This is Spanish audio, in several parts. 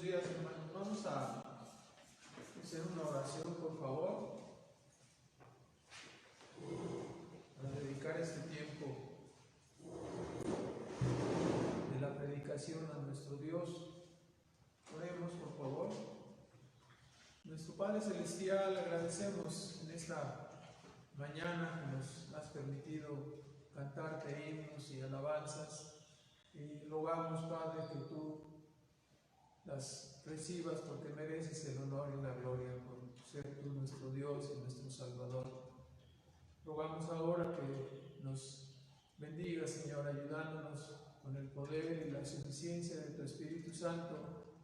Buenos días, hermanos. Vamos a hacer una oración, por favor, para dedicar este tiempo de la predicación a nuestro Dios. Oremos, por favor. Nuestro Padre Celestial, agradecemos en esta mañana que nos has permitido cantarte himnos y alabanzas, y rogamos, Padre, que tú las recibas porque mereces el honor y la gloria por ser tú nuestro Dios y nuestro Salvador. Rogamos ahora que nos bendiga, Señor, ayudándonos con el poder y la suficiencia de tu Espíritu Santo,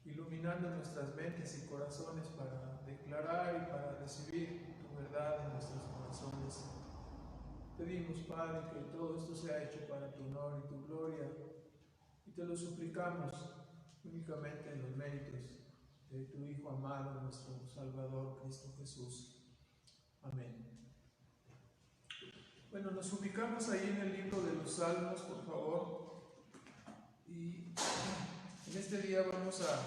iluminando nuestras mentes y corazones para declarar y para recibir tu verdad en nuestros corazones. Pedimos, Padre, que todo esto sea hecho para tu honor y tu gloria, y te lo suplicamos únicamente en los méritos de tu Hijo amado, nuestro Salvador, Cristo Jesús. Amén. Bueno, nos ubicamos ahí en el libro de los Salmos, por favor, y en este día vamos a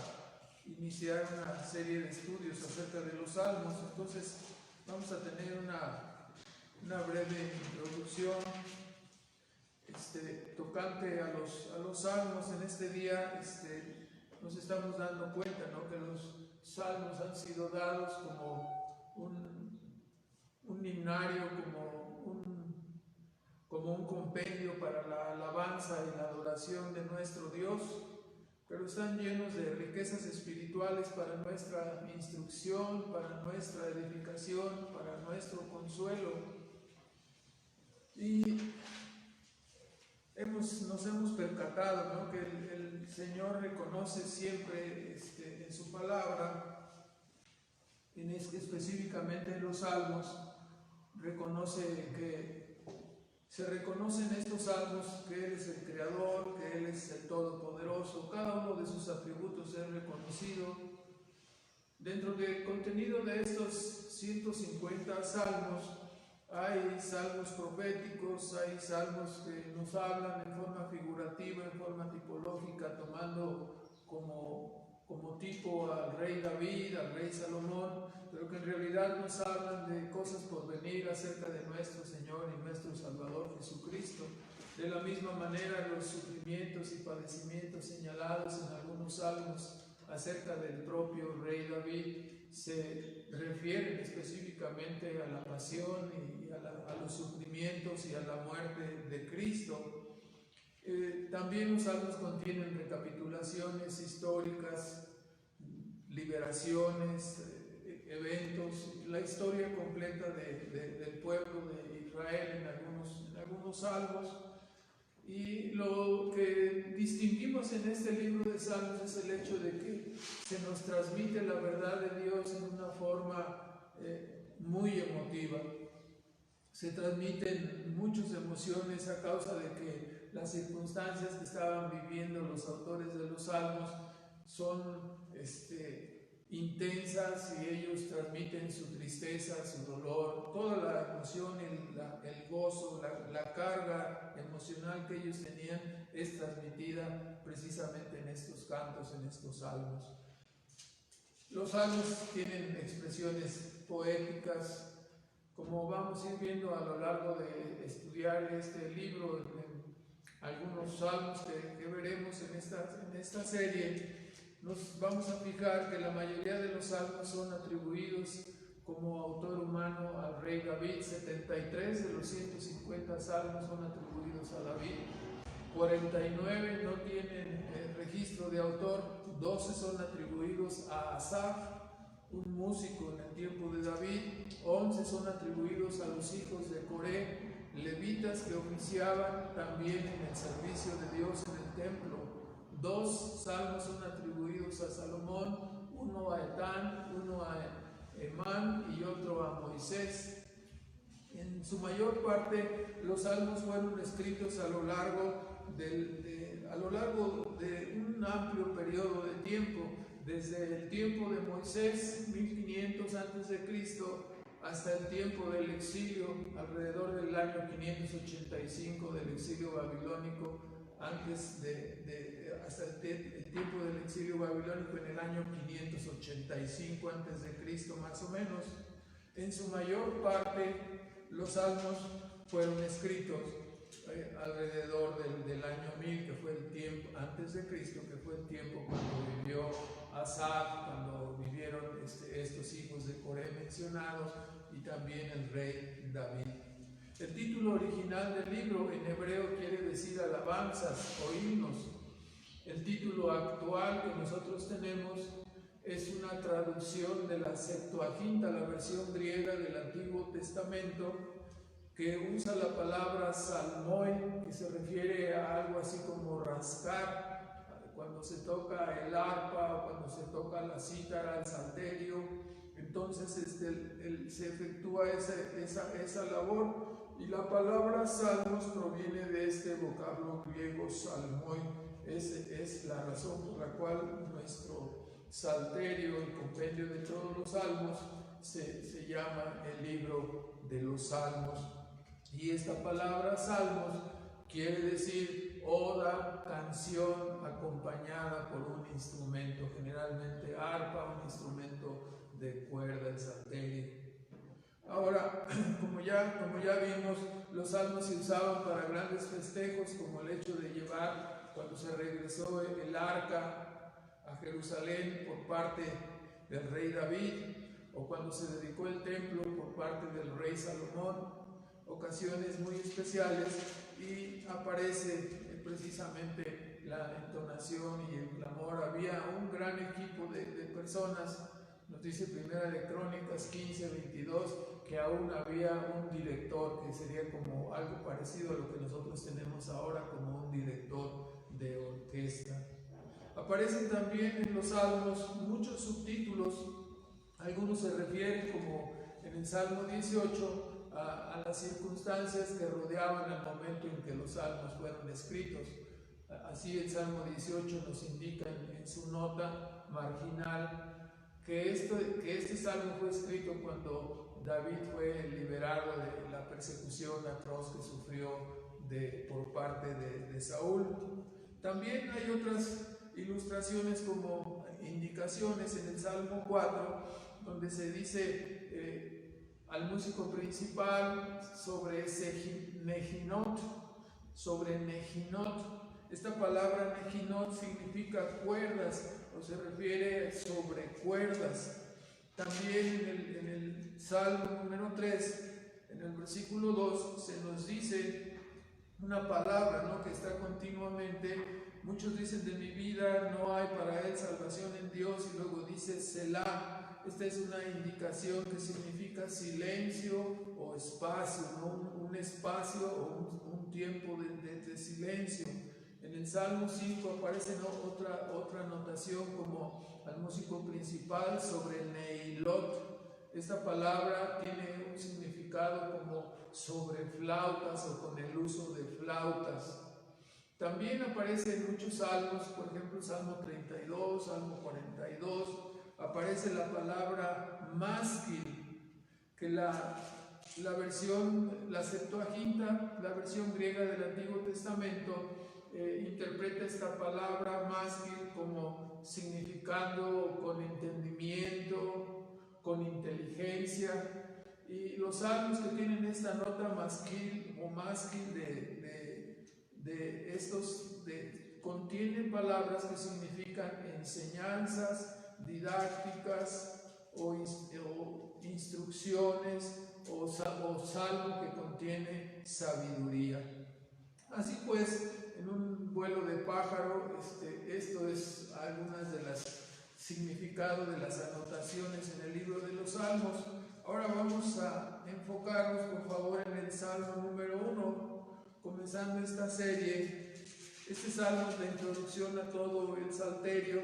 iniciar una serie de estudios acerca de los Salmos. Entonces vamos a tener una breve introducción tocante a los Salmos. En este día nos estamos dando cuenta, ¿no?, que los Salmos han sido dados como un himnario, como un compendio para la alabanza y la adoración de nuestro Dios, pero están llenos de riquezas espirituales para nuestra instrucción, para nuestra edificación, para nuestro consuelo. Y nos hemos percatado, ¿no?, que el Señor reconoce siempre en su palabra, específicamente en los Salmos, se reconoce en estos salmos que Él es el Creador, que Él es el Todopoderoso. Cada uno de sus atributos es reconocido. Dentro del contenido de estos 150 salmos, hay salmos proféticos, hay salmos que nos hablan en forma figurativa, en forma tipológica, tomando como tipo al rey David, al rey Salomón, pero que en realidad nos hablan de cosas por venir acerca de nuestro Señor y nuestro Salvador Jesucristo. De la misma manera, los sufrimientos y padecimientos señalados en algunos salmos acerca del propio rey David se refieren específicamente a la pasión y a los sufrimientos y a la muerte de Cristo. También los salmos contienen recapitulaciones históricas, liberaciones, eventos, la historia completa del pueblo de Israel en algunos salmos. Y lo que distinguimos en este libro de Salmos es el hecho de que se nos transmite la verdad de Dios en una forma muy emotiva. Se transmiten muchas emociones a causa de que las circunstancias que estaban viviendo los autores de los Salmos son intensas, y ellos transmiten su tristeza, su dolor, toda la emoción, el gozo, la carga emocional que ellos tenían es transmitida precisamente en estos cantos, en estos salmos. Los salmos tienen expresiones poéticas, como vamos a ir viendo a lo largo de estudiar este libro, en algunos salmos que veremos en esta serie. Nos vamos a fijar que la mayoría de los salmos son atribuidos como autor humano al rey David. 73 de los 150 salmos son atribuidos a David. 49 no tienen registro de autor. 12 son atribuidos a Asaf, un músico en el tiempo de David. 11 son atribuidos a los hijos de Coré, levitas que oficiaban también en el servicio de Dios en el templo. 2 salmos son atribuidos a Salomón, uno a Etán, uno a Emán y otro a Moisés. En su mayor parte, los salmos fueron escritos a lo largo de un amplio periodo de tiempo, desde el tiempo de Moisés, 1500 a.C., hasta el tiempo del exilio, alrededor del año 585 del exilio babilónico, antes hasta el tiempo del exilio babilónico en el año 585 antes de Cristo más o menos. En su mayor parte los salmos fueron escritos alrededor del año 1000, que fue el tiempo antes de Cristo, que fue el tiempo cuando vivió Asaf, cuando vivieron estos hijos de Coré mencionados, y también el rey David. El título original del libro en hebreo quiere decir alabanzas o himnos. El título actual que nosotros tenemos es una traducción de la Septuaginta, la versión griega del Antiguo Testamento, que usa la palabra salmoi, que se refiere a algo así como rascar, cuando se toca el arpa o cuando se toca la cítara, el salterio. Entonces se efectúa esa labor, y la palabra salmos proviene de este vocablo griego salmoi. Es la razón por la cual nuestro salterio, el compendio de todos los salmos, se llama el libro de los salmos. Y esta palabra salmos quiere decir oda, canción acompañada por un instrumento, generalmente arpa, un instrumento de cuerda, el salterio. Ahora, como ya vimos, los salmos se usaban para grandes festejos, como el hecho de llevar, cuando se regresó el arca a Jerusalén por parte del rey David, o cuando se dedicó el templo por parte del rey Salomón, ocasiones muy especiales, y aparece precisamente la entonación y el clamor. Había un gran equipo de personas. Nos dice Primera de Crónicas 15:22 que aún había un director, que sería como algo parecido a lo que nosotros tenemos ahora como un director de orquesta. Aparecen también en los salmos muchos subtítulos. Algunos se refieren, como en el Salmo 18, a las circunstancias que rodeaban al momento en que los salmos fueron escritos. Así el Salmo 18 nos indica en su nota marginal que este salmo fue escrito cuando David fue liberado de la persecución atroz que sufrió por parte de Saúl. También hay otras ilustraciones como indicaciones en el Salmo 4, donde se dice al músico principal sobre Nejinot. Esta palabra Nejinot significa cuerdas, o se refiere sobre cuerdas. También en el Salmo número 3, en el versículo 2, se nos dice una palabra, ¿no?, que está continuamente. Muchos dicen: de mi vida no hay para él salvación en Dios, y luego dice Selah. Esta es una indicación que significa silencio o espacio, ¿no? Un espacio o un tiempo de silencio. En el Salmo 5 aparece otra anotación como al músico principal sobre Neilot. Esta palabra tiene un significado como sobre flautas o con el uso de flautas. También aparece en muchos salmos, por ejemplo Salmo 32, Salmo 42, aparece la palabra másquil, que la Septuaginta, la versión griega del Antiguo Testamento, interpreta esta palabra másquil como significando con entendimiento, con inteligencia. Y los salmos que tienen esta nota másquil o másquil contienen palabras que significan enseñanzas didácticas o instrucciones, o salmo que contiene sabiduría. Así pues, en un vuelo de pájaro, esto es algunas de las significados de las anotaciones en el libro de los Salmos. Ahora vamos a enfocarnos, por favor, en el Salmo número 1, comenzando esta serie. Este salmo es la introducción a todo el salterio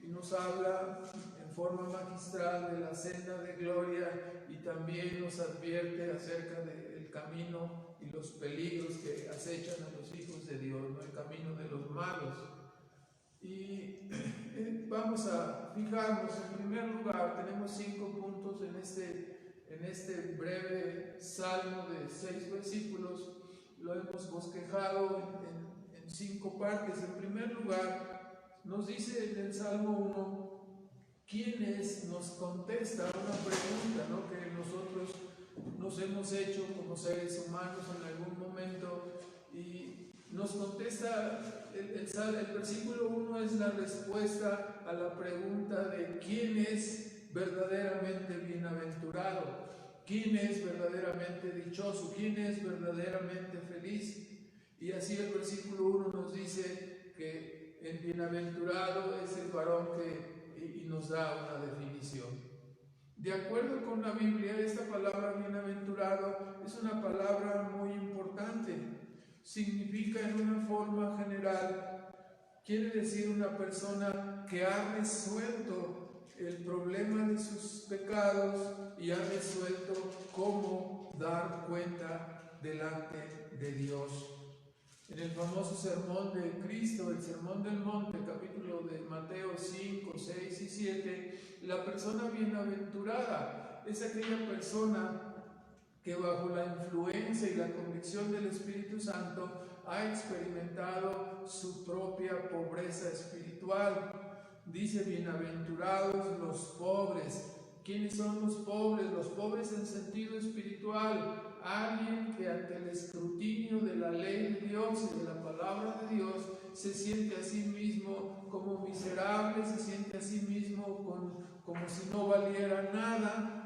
y nos habla en forma magistral de la senda de gloria, y también nos advierte acerca del camino y los peligros que acechan a los hijos de Dios, ¿no?, el camino de los malos. Y vamos a fijarnos. En primer lugar, tenemos 5 puntos en este breve salmo de 6 versículos. Lo hemos bosquejado en 5 partes. En primer lugar, nos dice en el Salmo 1, ¿quién es? Nos contesta una pregunta, ¿no?, que nosotros nos hemos hecho como seres humanos en algún momento, y nos contesta el versículo 1 es la respuesta a la pregunta de quién es verdaderamente bienaventurado, quién es verdaderamente dichoso, quién es verdaderamente feliz. Y así el versículo 1 nos dice que el bienaventurado es el varón y nos da una definición. De acuerdo con la Biblia, esta palabra bienaventurado es una palabra muy importante. Significa en una forma general, quiere decir una persona que ha resuelto el problema de sus pecados y ha resuelto cómo dar cuenta delante de Dios. En el famoso sermón de Cristo, el Sermón del Monte, capítulo de Mateo 5, 6 y 7, la persona bienaventurada es aquella persona que bajo la influencia y la convicción del Espíritu Santo ha experimentado su propia pobreza espiritual. Dice, bienaventurados los pobres. ¿Quiénes son los pobres? Los pobres en sentido espiritual. Alguien que ante el escrutinio de la ley de Dios y de la palabra de Dios se siente a sí mismo como miserable, se siente a sí mismo como si no valiera nada.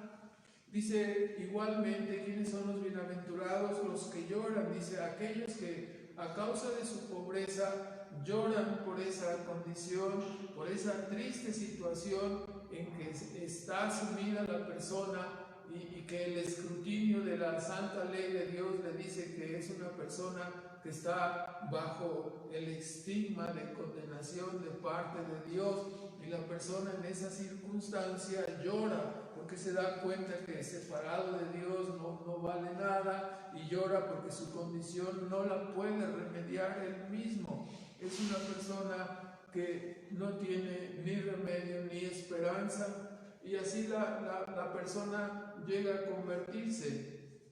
Dice igualmente, ¿quiénes son los bienaventurados? Los que lloran. Dice, aquellos que a causa de su pobreza lloran por esa condición, por esa triste situación en que está sumida la persona, y que el escrutinio de la santa ley de Dios le dice que es una persona que está bajo el estigma de condenación de parte de Dios, y la persona en esa circunstancia llora porque se da cuenta que separado de Dios no vale nada, y llora porque su condición no la puede remediar él mismo. Es una persona que no tiene ni remedio ni esperanza, y así la persona llega a convertirse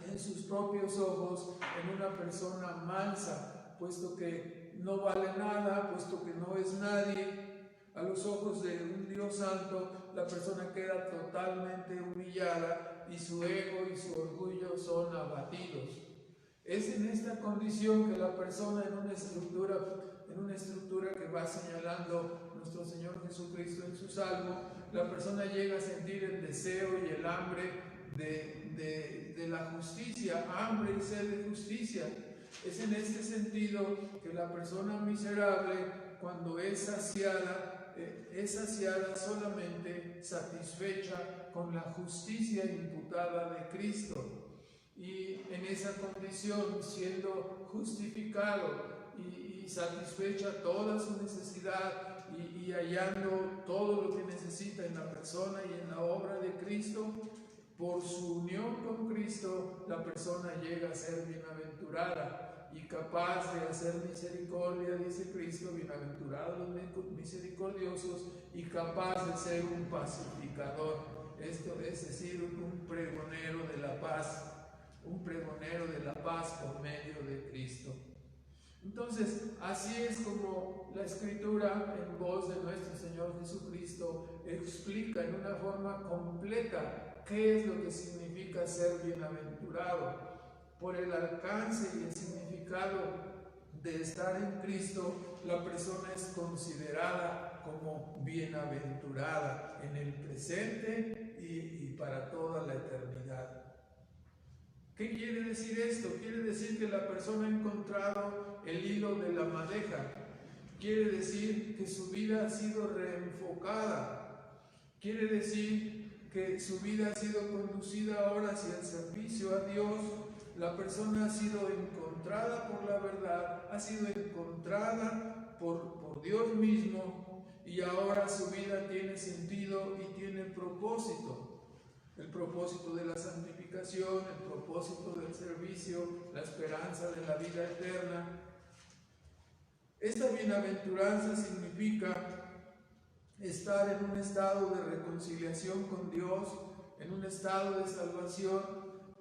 en sus propios ojos en una persona mansa, puesto que no vale nada, puesto que no es nadie. A los ojos de un Dios santo, la persona queda totalmente humillada y su ego y su orgullo son abatidos. Es en esta condición que la persona en una estructura que va señalando nuestro Señor Jesucristo en su Salmo, la persona llega a sentir el deseo y el hambre de la justicia, hambre y sed de justicia. Es en este sentido que la persona miserable, cuando es saciada solamente satisfecha con la justicia imputada de Cristo. Y en esa condición, siendo justificado y satisfecha toda su necesidad y hallando todo lo que necesita en la persona y en la obra de Cristo, por su unión con Cristo, la persona llega a ser bienaventurada y capaz de hacer misericordia, dice Cristo, bienaventurados los misericordiosos, y capaz de ser un pacificador, esto es decir, un pregonero de la paz, por medio de Cristo. Entonces, así es como la Escritura, en voz de nuestro Señor Jesucristo, explica en una forma completa qué es lo que significa ser bienaventurado. Por el alcance y el significado de estar en Cristo, la persona es considerada como bienaventurada en el presente y para toda la eternidad. ¿Qué quiere decir esto? Quiere decir que la persona ha encontrado el hilo de la madeja. Quiere decir que su vida ha sido reenfocada. Quiere decir que su vida ha sido conducida ahora hacia el servicio a Dios. La persona ha sido encontrada por la verdad, ha sido encontrada por Dios mismo, y ahora su vida tiene sentido y tiene propósito. El propósito de la santificación, el propósito del servicio, la esperanza de la vida eterna. Esta bienaventuranza significa estar en un estado de reconciliación con Dios, en un estado de salvación,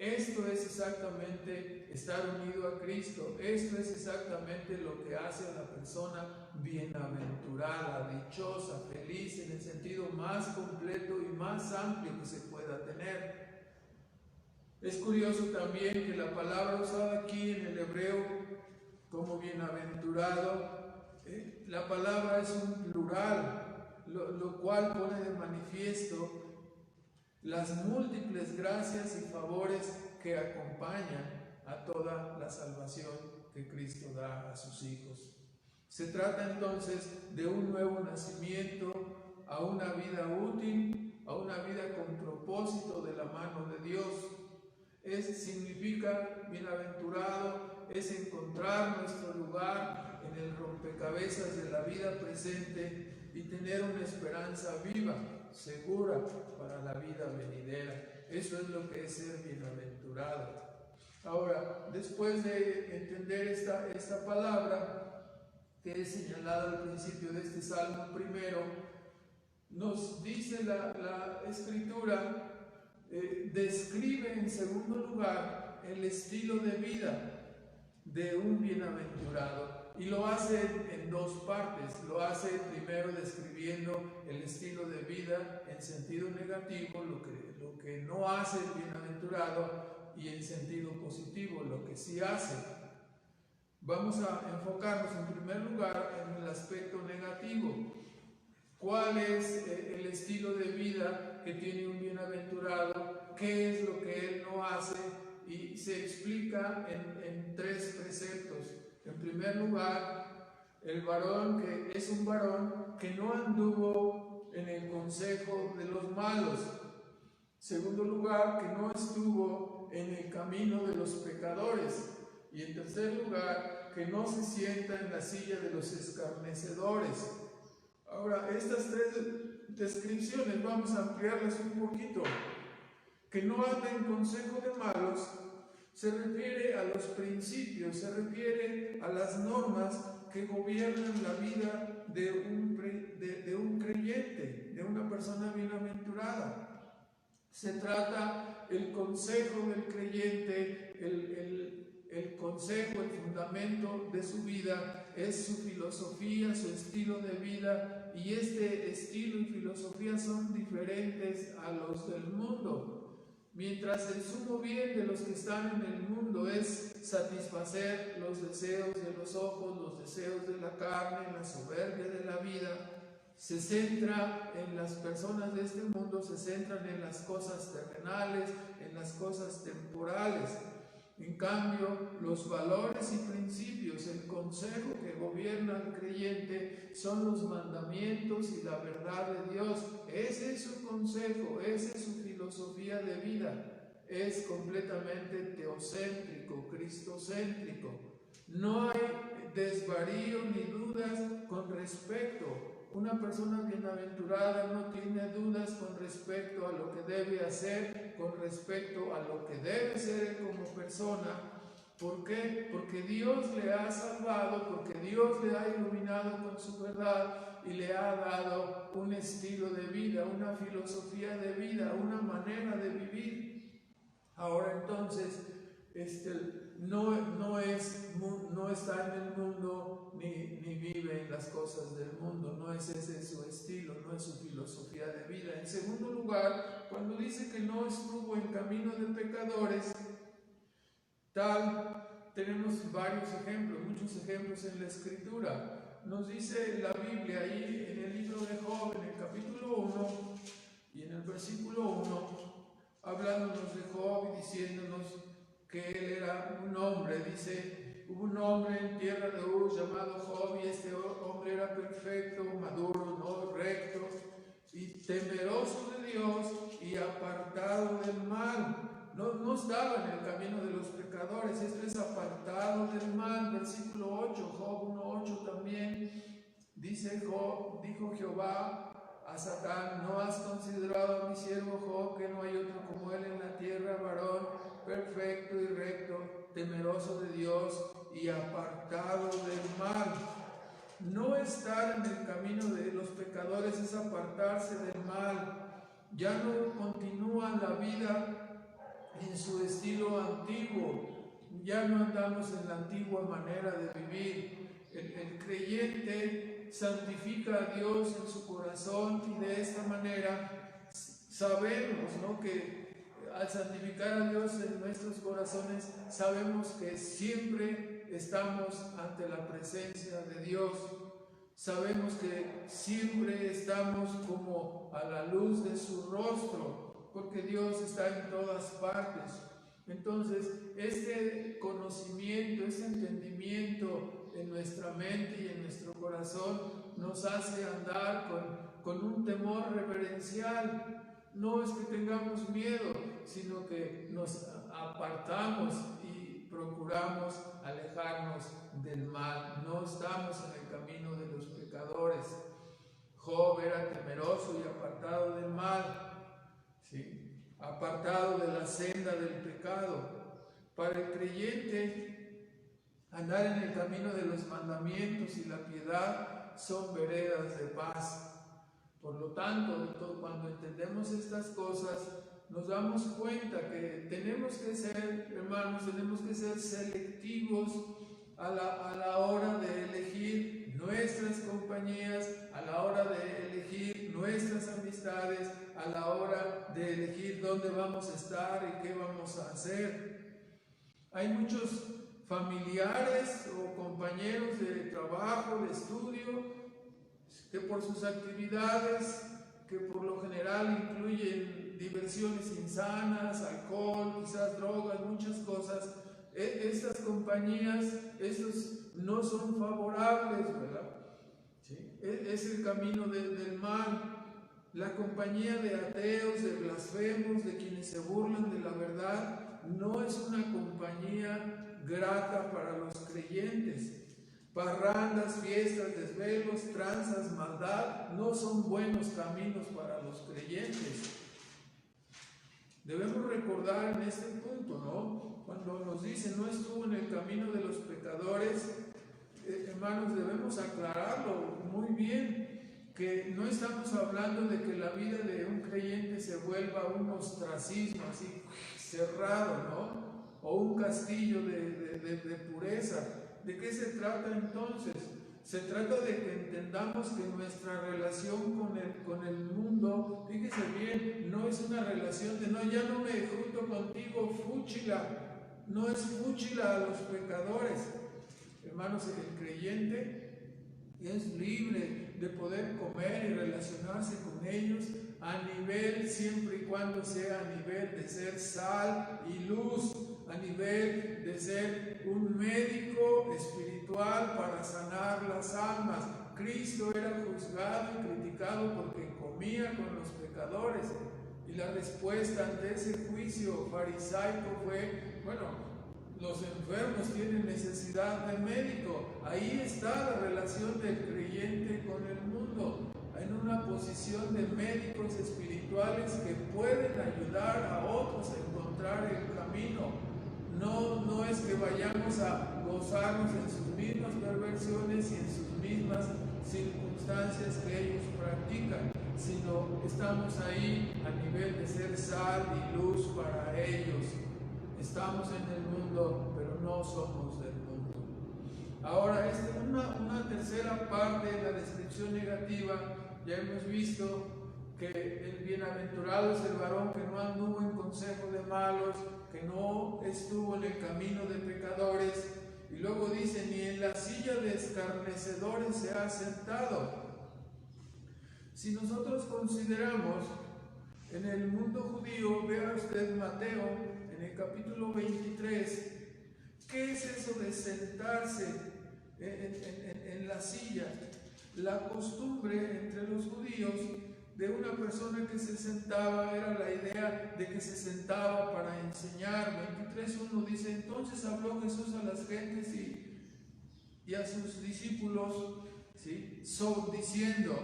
Esto es exactamente estar unido a Cristo. Esto es exactamente lo que hace a la persona bienaventurada, dichosa, feliz en el sentido más completo y más amplio que se pueda tener. Es curioso también que la palabra usada aquí en el hebreo como bienaventurado, la palabra es un plural, lo cual pone de manifiesto las múltiples gracias y favores que acompañan a toda la salvación que Cristo da a sus hijos. Se trata entonces de un nuevo nacimiento a una vida útil, a una vida con propósito de la mano de Dios. Significa bienaventurado, es encontrar nuestro lugar en el rompecabezas de la vida presente y tener una esperanza viva, segura para la vida venidera. Eso es lo que es ser bienaventurado. Ahora, después de entender esta palabra que he señalado al principio de este Salmo primero, nos dice la Escritura, describe en segundo lugar el estilo de vida de un bienaventurado. Y lo hace en dos partes. Lo hace primero describiendo el estilo de vida en sentido negativo, lo que no hace el bienaventurado, y en sentido positivo, lo que sí hace. Vamos a enfocarnos en primer lugar en el aspecto negativo. ¿Cuál es el estilo de vida que tiene un bienaventurado? ¿Qué es lo que él no hace? Y se explica en tres preceptos. En primer lugar, el varón que es un varón que no anduvo en el consejo de los malos. Segundo lugar, que no estuvo en el camino de los pecadores. Y en tercer lugar, que no se sienta en la silla de los escarnecedores. Ahora, estas tres descripciones vamos a ampliarlas un poquito. Que no anda en consejo de malos se refiere a los principios, se refiere a las normas que gobiernan la vida de un creyente, de una persona bienaventurada. Se trata el consejo del creyente, el consejo, el fundamento de su vida, es su filosofía, su estilo de vida, y este estilo y filosofía son diferentes a los del mundo. Mientras el sumo bien de los que están en el mundo es satisfacer los deseos de los ojos, los deseos de la carne, la soberbia de la vida, se centra en las personas de este mundo, se centran en las cosas terrenales, en las cosas temporales. En cambio, los valores y principios, el consejo que gobierna al creyente son los mandamientos y la verdad de Dios. Ese es su consejo, esa es su filosofía de vida. Es completamente teocéntrico, cristocéntrico. No hay desvarío ni dudas con respecto. Una persona bienaventurada no tiene dudas con respecto a lo que debe hacer, con respecto a lo que debe ser como persona. ¿Por qué? Porque Dios le ha salvado, porque Dios le ha iluminado con su verdad y le ha dado un estilo de vida, una filosofía de vida, una manera de vivir. Ahora entonces, no está en el mundo ni vive en las cosas del mundo, no es ese su estilo, no es su filosofía de vida. En segundo lugar, cuando dice que no estuvo en camino de pecadores, tenemos varios ejemplos, muchos ejemplos en la Escritura. Nos dice la Biblia ahí en el libro de Job, en el capítulo 1 y en el versículo 1, hablándonos de Job y diciéndonos que él era un hombre. Dice: hubo un hombre en tierra de Uz llamado Job, y este hombre era perfecto, maduro, no recto y temeroso de Dios y apartado del mal. No estaba en el camino de los pecadores, esto es apartado del mal. Versículo 8, Job 1:8 también dice: dijo Jehová a Satán: ¿no has considerado a mi siervo Job, que no hay otro como él en la tierra, varón perfecto y recto, temeroso de Dios y apartado del mal? No estar en el camino de los pecadores es apartarse del mal. Ya no continúa la vida en su estilo antiguo. Ya no andamos en la antigua manera de vivir. El creyente santifica a Dios en su corazón y de esta manera sabemos, ¿no?, que al santificar a Dios en nuestros corazones, sabemos que siempre estamos ante la presencia de Dios. Sabemos que siempre estamos como a la luz de su rostro, porque Dios está en todas partes. Entonces, este conocimiento, este entendimiento en nuestra mente y en nuestro corazón nos hace andar con un temor reverencial. No es que tengamos miedo, sino que nos apartamos y procuramos alejarnos del mal. No estamos en el camino de los pecadores. Job era temeroso y apartado del mal, ¿sí?, apartado de la senda del pecado. Para el creyente, andar en el camino de los mandamientos y la piedad son veredas de paz. Por lo tanto, cuando entendemos estas cosas, nos damos cuenta que tenemos que ser, hermanos, tenemos que ser selectivos a la hora de elegir nuestras compañías, a la hora de elegir nuestras amistades, a la hora de elegir dónde vamos a estar y qué vamos a hacer. Hay muchos familiares o compañeros de trabajo, de estudio, que por sus actividades, que por lo general incluyen diversiones insanas, alcohol, quizás drogas, muchas cosas, estas compañías, estos no son favorables, ¿verdad? ¿Sí? Es el camino del mal. La compañía de ateos, de blasfemos, de quienes se burlan de la verdad, no es una compañía grata para los creyentes. Parrandas, fiestas, desvelos, tranzas, maldad, no son buenos caminos para los creyentes. Debemos recordar en este punto, ¿no?, cuando nos dice no estuvo en el camino de los pecadores, hermanos, debemos aclararlo muy bien, que no estamos hablando de que la vida de un creyente se vuelva un ostracismo así cerrado, ¿no?, o un castillo de pureza. ¿De qué se trata entonces? Se trata de que entendamos que nuestra relación con el mundo, fíjese bien, no es una relación de no, ya no me junto contigo, fúchila. No es fúchila a los pecadores. Hermanos, el creyente es libre de poder comer y relacionarse con ellos a nivel, siempre y cuando sea a nivel de ser sal y luz, a nivel de ser un médico espiritual para sanar las almas. Cristo era juzgado y criticado porque comía con los pecadores, y la respuesta ante ese juicio farisaico fue, bueno, los enfermos tienen necesidad de médico. Ahí está la relación del creyente con el mundo, en una posición de médicos espirituales que pueden ayudar a otros a encontrar el camino. No es que vayamos a gozarnos en sus mismas perversiones y en sus mismas circunstancias que ellos practican, sino estamos ahí a nivel de ser sal y luz para ellos. Estamos en el mundo, pero no somos del mundo. Ahora, una tercera parte de la descripción negativa, ya hemos visto que el bienaventurado es el varón que no anduvo en consejo de malos, que no estuvo en el camino de pecadores, y luego dice, ni en la silla de escarnecedores se ha sentado. Si nosotros consideramos en el mundo judío, vea usted Mateo, en el capítulo 23, ¿qué es eso de sentarse en la silla? La costumbre entre los judíos de una persona que se sentaba era la idea de que se sentaba para enseñar. 23:1 dice, entonces habló Jesús a las gentes y a sus discípulos, ¿sí?, diciendo,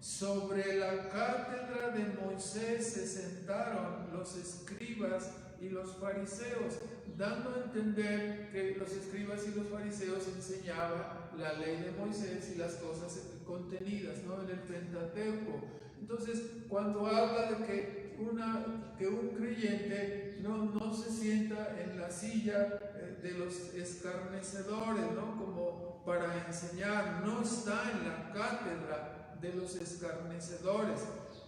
sobre la cátedra de Moisés se sentaron los escribas y los fariseos, dando a entender que los escribas y los fariseos enseñaban la ley de Moisés y las cosas contenidas, ¿no?, en el Pentateuco. Entonces, cuando habla de que un creyente no se sienta en la silla de los escarnecedores, ¿no? Como para enseñar, no está en la cátedra de los escarnecedores.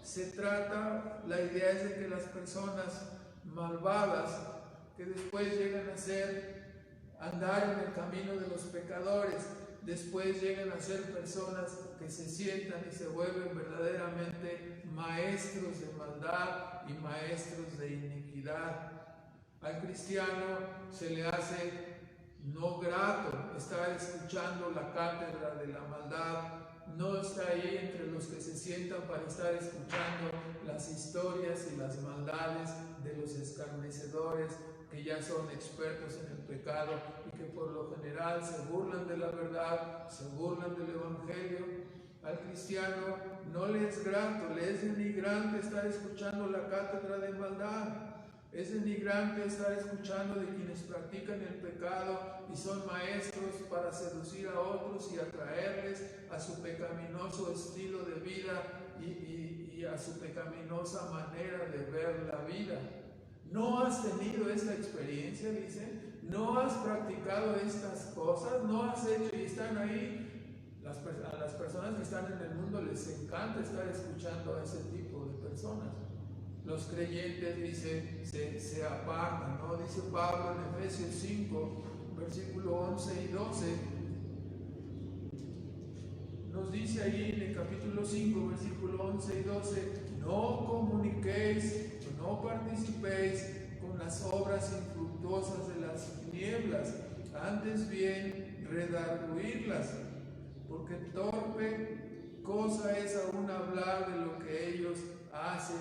Se trata, la idea es de que las personas malvadas, que después llegan a andar en el camino de los pecadores, después llegan a ser personas que se sientan y se vuelven verdaderamente maestros de maldad y maestros de iniquidad. Al cristiano se le hace no grato estar escuchando la cátedra de la maldad, no está ahí entre los que se sientan para estar escuchando las historias y las maldades de los escarnecedores, que ya son expertos en el pecado y que por lo general se burlan de la verdad, se burlan del evangelio. Al cristiano no le es grato, le es denigrante estar escuchando la cátedra de maldad. Es denigrante estar escuchando de quienes practican el pecado y son maestros para seducir a otros y atraerles a su pecaminoso estilo de vida y a su pecaminosa manera de ver la vida. ¿No has tenido esta experiencia? Dice. ¿No has practicado estas cosas? ¿No has hecho? Y están ahí. A las personas que están en el mundo les encanta estar escuchando a ese tipo de personas. Los creyentes, dice, se apartan, ¿no? Dice Pablo en Efesios 5, versículo 11 y 12. Nos dice ahí en el capítulo 5, versículo 11 y 12, no comuniquéis, no participéis con las obras infructuosas de las tinieblas, antes bien redarguirlas, porque torpe cosa es aún hablar de lo que ellos hacen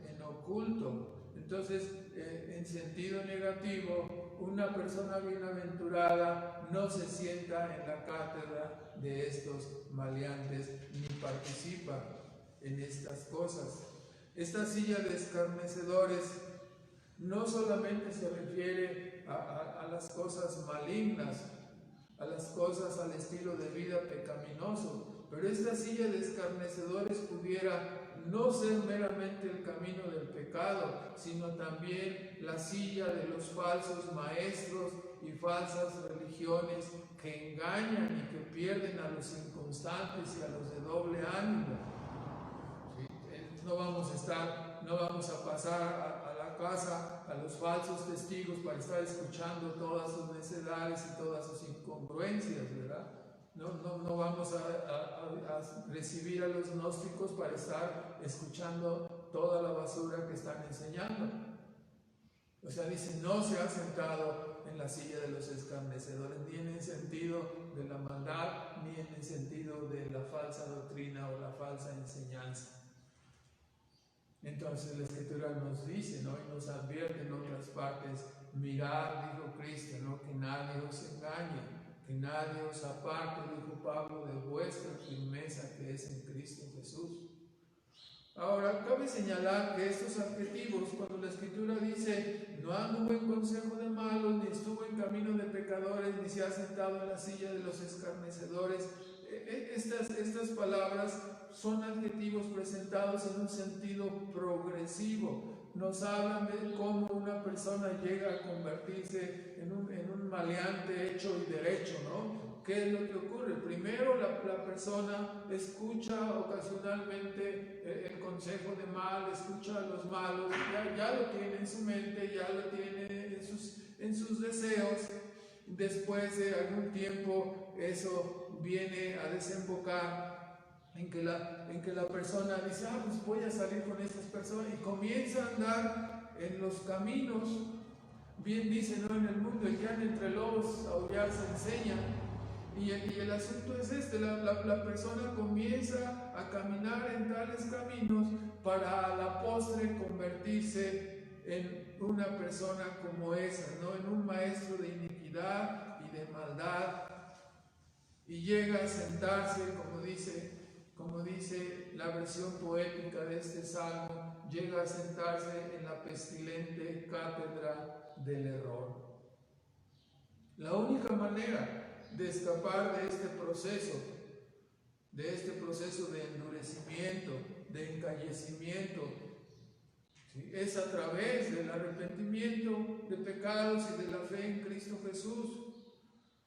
en oculto. Entonces, en sentido negativo, una persona bienaventurada no se sienta en la cátedra de estos maleantes ni participa en estas cosas. Esta silla de escarnecedores no solamente se refiere a las cosas malignas, a las cosas al estilo de vida pecaminoso, pero esta silla de escarnecedores pudiera no ser meramente el camino del pecado, sino también la silla de los falsos maestros y falsas religiones que engañan y que pierden a los inconstantes y a los de doble ánimo. ¿Sí? No vamos a pasar a la casa a los falsos testigos para estar escuchando todas sus necedades y todas sus incongruencias, ¿verdad? No vamos a recibir a los gnósticos para estar escuchando toda la basura que están enseñando. O sea, dice, no se ha sentado en la silla de los escarnecedores, ni en el sentido de la maldad, ni en el sentido de la falsa doctrina o la falsa enseñanza. Entonces la Escritura nos dice, ¿no? Y nos advierte en otras partes, mirad, dijo Cristo, ¿no? Que nadie os engañe, que nadie os aparte, dijo Pablo, de vuestra firmeza que es en Cristo Jesús. Ahora, cabe señalar que estos adjetivos, cuando la Escritura dice, no anduvo en consejo de malos, ni estuvo en camino de pecadores, ni se ha sentado en la silla de los escarnecedores, estas palabras son adjetivos presentados en un sentido progresivo. Nos hablan de cómo una persona llega a convertirse en un maleante hecho y derecho, ¿no? ¿Qué es lo que ocurre? Primero la persona escucha ocasionalmente el consejo de mal, escucha a los malos, ya lo tiene en su mente, ya lo tiene en sus deseos. Después de algún tiempo eso viene a desembocar en que la persona dice, pues voy a salir con estas personas, y comienza a andar en los caminos. Bien dice, ¿no? En el mundo que han entre lobos aullar se enseña. Y el asunto es la persona comienza a caminar en tales caminos para a la postre convertirse en una persona como esa, ¿no? En un maestro de iniquidad y de maldad, y llega a sentarse, como dice la versión poética de este salmo, llega a sentarse en la pestilente cátedra del error. La única manera de escapar de este proceso de endurecimiento, de encallecimiento. ¿Sí? Es a través del arrepentimiento de pecados y de la fe en Cristo Jesús.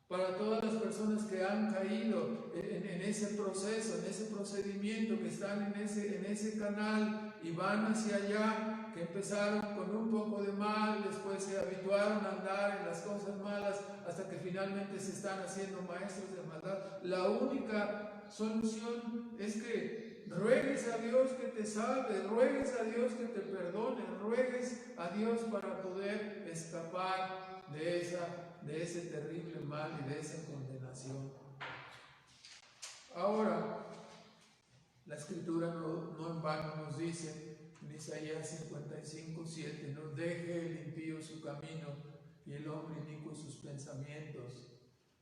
Para todas las personas que han caído en ese proceso, en ese procedimiento, que están en ese canal y van hacia allá, que empezaron con un poco de mal, después se habituaron a andar en las cosas malas, hasta que finalmente se están haciendo maestros de maldad. La única solución es que ruegues a Dios que te salve, ruegues a Dios que te perdone, ruegues a Dios para poder escapar de ese terrible mal y de esa condenación. Ahora, la Escritura no en vano nos dice en Isaías 55:7, no deje el impío su camino y el hombre inicuo sus pensamientos.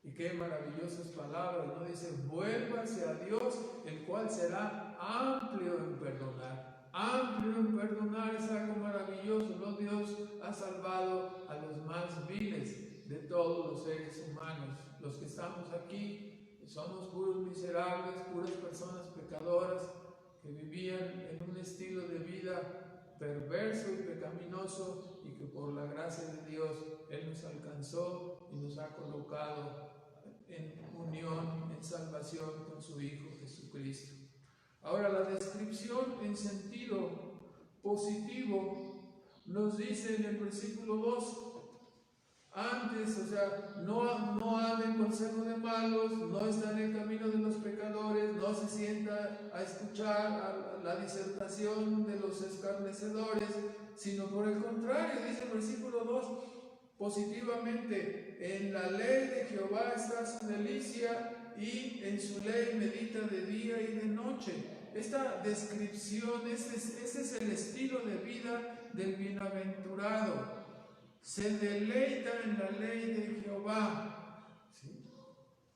Y qué maravillosas palabras, ¿no? Dice, vuélvase a Dios, el cual será amplio en perdonar. Amplio en perdonar es algo maravilloso, ¿no? Dios ha salvado a los más viles de todos los seres humanos. Los que estamos aquí somos puros miserables, puras personas pecadoras que vivían en un estilo de vida perverso y pecaminoso, y que por la gracia de Dios Él nos alcanzó y nos ha colocado en unión, en salvación con su Hijo Jesucristo. Ahora, la descripción en sentido positivo nos dice en el versículo 2, antes, o sea, no anda en consejo de malos, no está en el camino de los pecadores, no se sienta a escuchar la disertación de los escarnecedores, sino por el contrario, dice el versículo 2, positivamente, en la ley de Jehová está su delicia y en su ley medita de día y de noche. Esta descripción, este es el estilo de vida del bienaventurado. Se deleita en la ley de Jehová. ¿Sí?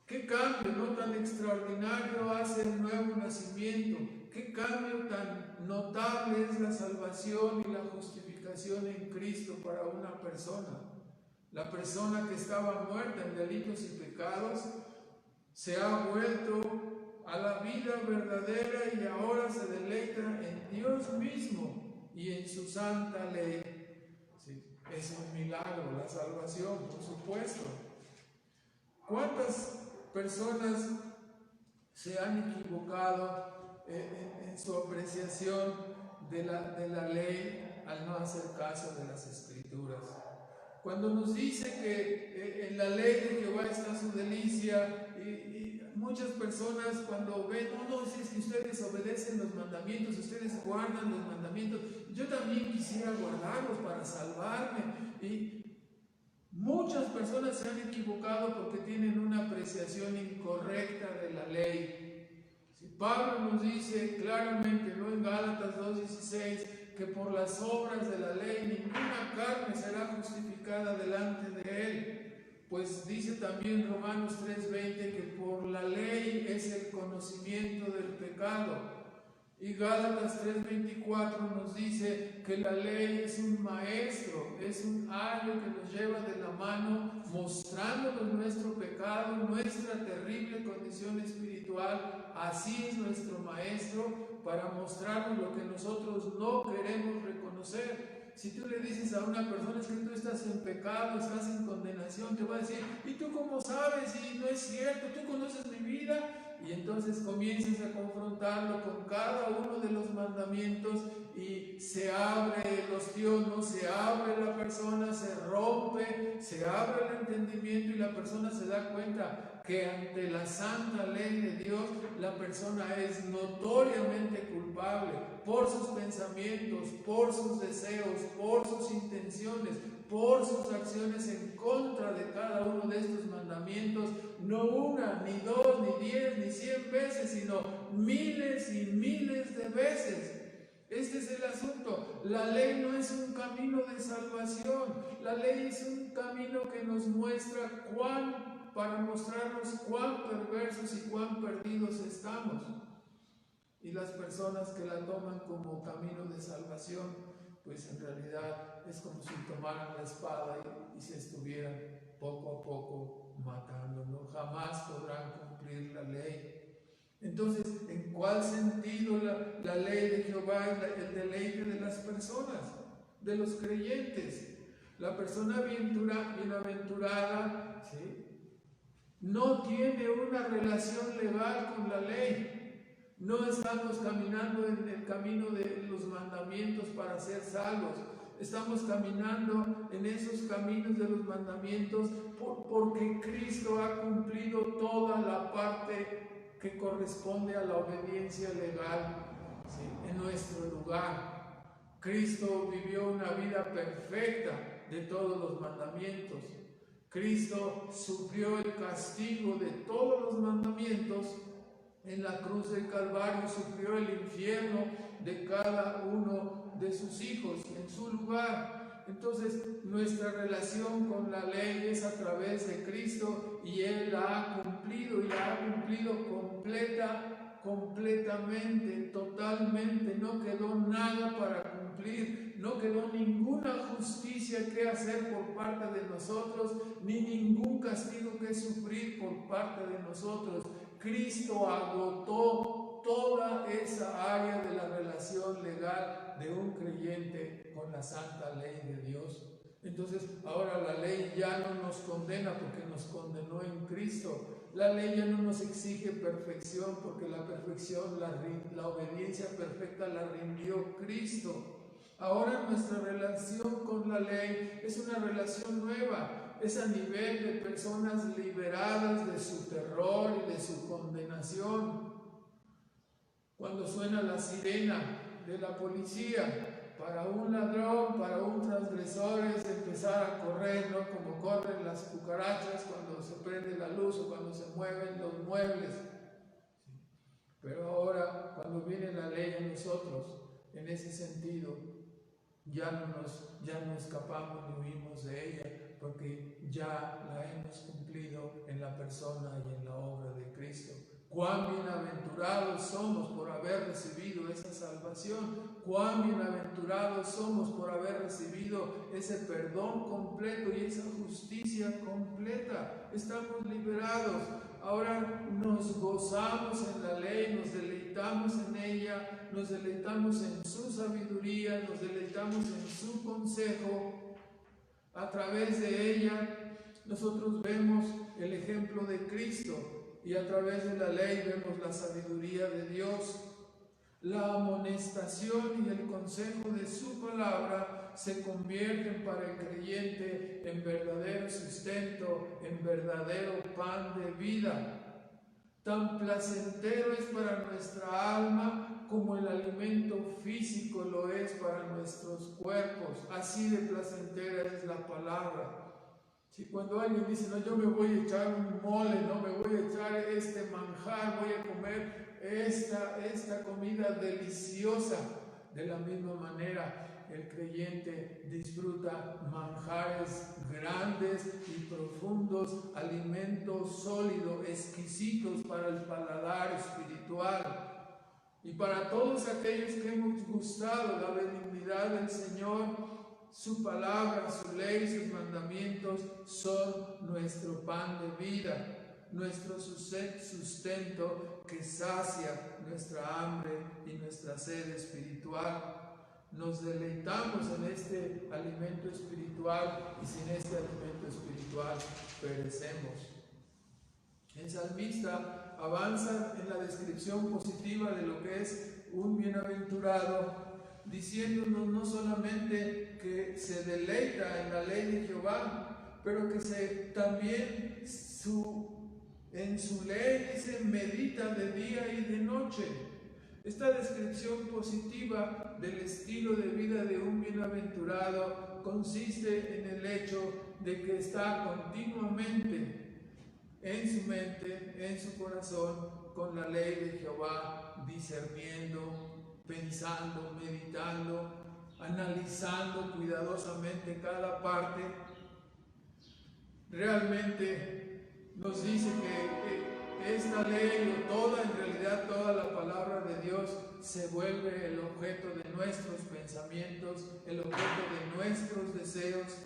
Qué cambio, ¿no? Tan extraordinario hace el nuevo nacimiento. Qué cambio tan notable es la salvación y la justificación en Cristo para una persona. La persona que estaba muerta en delitos y pecados se ha vuelto a la vida verdadera y ahora se deleita en Dios mismo y en su santa ley. Sí, es un milagro la salvación, por supuesto. ¿Cuántas personas se han equivocado en su apreciación de la ley al no hacer caso de las Escrituras? Cuando nos dice que en la ley de Jehová está su delicia, y muchas personas cuando ven, no, si es que ustedes obedecen los mandamientos, ustedes guardan los mandamientos, yo también quisiera guardarlos para salvarme. Y muchas personas se han equivocado porque tienen una apreciación incorrecta de la ley. Si Pablo nos dice claramente, ¿no? En Gálatas 2:16, que por las obras de la ley ninguna carne será justificada delante de él. Pues dice también Romanos 3:20 que por la ley es el conocimiento del pecado. Y Gálatas 3:24 nos dice que la ley es un maestro, es un ayo que nos lleva de la mano, mostrándonos nuestro pecado, nuestra terrible condición espiritual. Así es nuestro maestro, para mostrarnos lo que nosotros no queremos reconocer. Si tú le dices a una persona, es que tú estás en pecado, estás en condenación, te va a decir, ¿y tú cómo sabes? Y no es cierto, tú conoces mi vida. Y entonces comienzas a confrontarlo con cada uno de los mandamientos y se abre el ostión, se abre la persona, se rompe, se abre el entendimiento y la persona se da cuenta que ante la santa ley de Dios la persona es notoriamente culpable por sus pensamientos, por sus deseos, por sus intenciones, por sus acciones en contra de cada uno de estos mandamientos, no una, ni dos, ni 10, ni 100 veces, sino miles y miles de veces. Este es el asunto. La ley no es un camino de salvación. La ley es un camino que nos muestra para mostrarnos cuán perversos y cuán perdidos estamos. Y las personas que la toman como camino de salvación, pues en realidad es como si tomaran la espada y se estuvieran poco a poco matando, ¿no? Jamás podrán cumplir la ley. Entonces, ¿en cuál sentido la ley de Jehová es el deleite de las personas, de los creyentes? La persona bienaventurada, ¿sí?, no tiene una relación legal con la ley. No estamos caminando en el camino de los mandamientos para ser salvos. Estamos caminando en esos caminos de los mandamientos porque Cristo ha cumplido toda la parte que corresponde a la obediencia legal, ¿sí?, en nuestro lugar. Cristo vivió una vida perfecta de todos los mandamientos. Cristo sufrió el castigo de todos los mandamientos. En la cruz del Calvario sufrió el infierno de cada uno de sus hijos en su lugar. Entonces, nuestra relación con la ley es a través de Cristo, y Él la ha cumplido, y la ha cumplido completamente, totalmente. No quedó nada para cumplir, no quedó ninguna justicia que hacer por parte de nosotros, ni ningún castigo que sufrir por parte de nosotros. Cristo agotó toda esa área de la relación legal de un creyente con la santa ley de Dios. Entonces, ahora la ley ya no nos condena porque nos condenó en Cristo. La ley ya no nos exige perfección porque la perfección, la obediencia perfecta la rindió Cristo. Ahora nuestra relación con la ley es una relación nueva. Es a nivel de personas liberadas de su terror y de su condenación. Cuando suena la sirena de la policía, para un ladrón, para un transgresor, es empezar a correr, ¿no?, como corren las cucarachas cuando se prende la luz o cuando se mueven los muebles. Pero ahora, cuando viene la ley a nosotros, en ese sentido, ya no escapamos ni huimos de ella, porque ya la hemos cumplido en la persona y en la obra de Cristo. Cuán bienaventurados somos por haber recibido esa salvación, cuán bienaventurados somos por haber recibido ese perdón completo y esa justicia completa. Estamos liberados. Ahora nos gozamos en la ley, nos deleitamos en ella, nos deleitamos en su sabiduría, nos deleitamos en su consejo. A través de ella nosotros vemos el ejemplo de Cristo, y a través de la ley vemos la sabiduría de Dios. La amonestación y el consejo de su palabra se convierten para el creyente en verdadero sustento, en verdadero pan de vida. Tan placentero es para nuestra alma como el alimento físico lo es para nuestros cuerpos. Así de placentera es la palabra. Si cuando alguien dice, no, yo me voy a echar un mole, no, me voy a echar este manjar, voy a comer esta comida deliciosa, de la misma manera el creyente disfruta manjares grandes y profundos, alimentos sólidos, exquisitos para el paladar espiritual. Y para todos aquellos que hemos gustado la benignidad del Señor, su palabra, su ley, sus mandamientos son nuestro pan de vida, nuestro sustento que sacia nuestra hambre y nuestra sed espiritual. Nos deleitamos en este alimento espiritual, y sin este alimento espiritual perecemos. El salmista avanza en la descripción positiva de lo que es un bienaventurado, diciéndonos no solamente que se deleita en la ley de Jehová, pero que también en su ley se medita de día y de noche. Esta descripción positiva del estilo de vida de un bienaventurado consiste en el hecho de que está continuamente en su mente, en su corazón, con la ley de Jehová, discerniendo, pensando, meditando, analizando cuidadosamente cada parte. Realmente nos dice que esta ley, o en realidad toda la palabra de Dios, se vuelve el objeto de nuestros pensamientos, el objeto de nuestros deseos,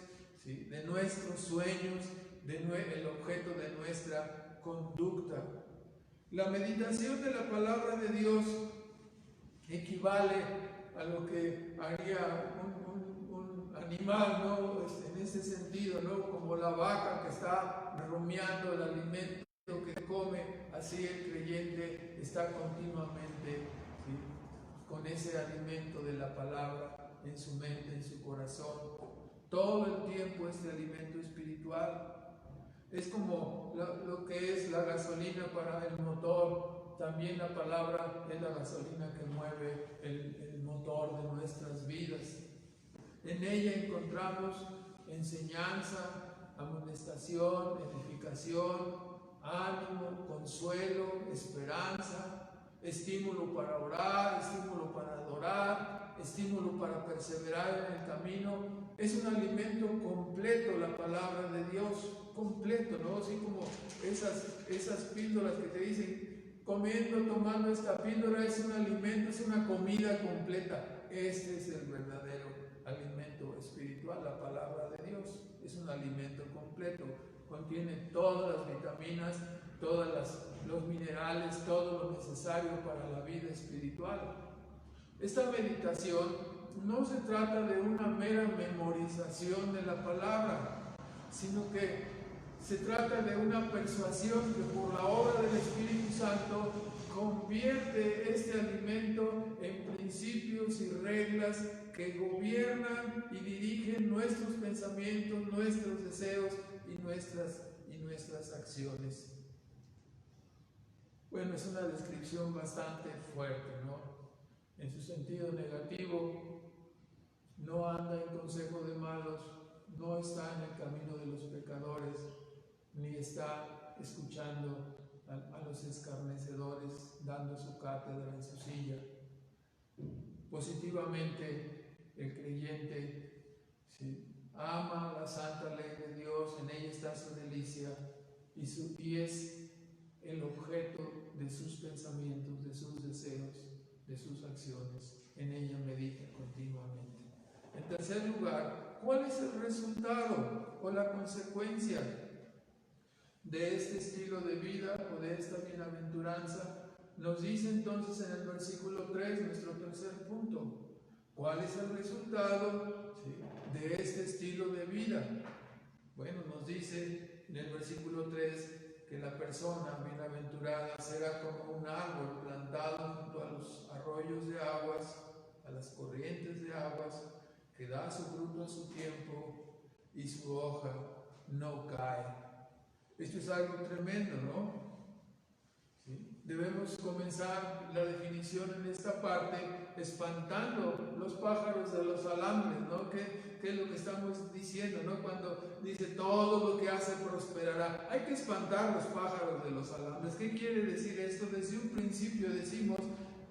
¿sí?, de nuestros sueños, el objeto de nuestra conducta. La meditación de la palabra de Dios equivale a lo que haría un animal, ¿no? En ese sentido, ¿no? Como la vaca que está rumiando el alimento que come, así el creyente está continuamente, ¿sí?, con ese alimento de la palabra en su mente, en su corazón. Todo el tiempo este alimento espiritual. Es como lo que es la gasolina para el motor. También la palabra es la gasolina que mueve el motor de nuestras vidas. En ella encontramos enseñanza, amonestación, edificación, ánimo, consuelo, esperanza, estímulo para orar, estímulo para adorar, estímulo para perseverar en el camino. Es un alimento completo la palabra de Dios, completo, ¿no? Así como esas píldoras que te dicen, comiendo, tomando esta píldora es un alimento, es una comida completa. Este es el verdadero alimento espiritual, la palabra de Dios. Es un alimento completo, contiene todas las vitaminas, todos los minerales, todo lo necesario para la vida espiritual. Esta meditación no se trata de una mera memorización de la palabra, sino que se trata de una persuasión que por la obra del Espíritu Santo convierte este alimento en principios y reglas que gobiernan y dirigen nuestros pensamientos, nuestros deseos y nuestras acciones. Bueno, es una descripción bastante fuerte, ¿no? En su sentido negativo, no anda en consejo de malos, no está en el camino de los pecadores, ni está escuchando a los escarnecedores dando su cátedra en su silla. Positivamente, el creyente, ¿sí?, ama la santa ley de Dios, en ella está su delicia y es el objeto de sus pensamientos, de sus deseos, de sus acciones. En ella medita continuamente. En tercer lugar, ¿cuál es el resultado o la consecuencia de este estilo de vida o de esta bienaventuranza? Nos dice entonces en el versículo 3, nuestro tercer punto. ¿Cuál es el resultado, ¿sí?, de este estilo de vida? Bueno, nos dice en el versículo 3 que la persona bienaventurada será como un árbol plantado junto a los arroyos de aguas, a las corrientes de aguas, que da su fruto a su tiempo y su hoja no cae. Esto es algo tremendo, ¿no? ¿Sí? Debemos comenzar la definición en esta parte espantando los pájaros de los alambres, ¿no? ¿Qué es lo que estamos diciendo, ¿no? Cuando dice todo lo que hace prosperará. Hay que espantar los pájaros de los alambres. ¿Qué quiere decir esto? Desde un principio decimos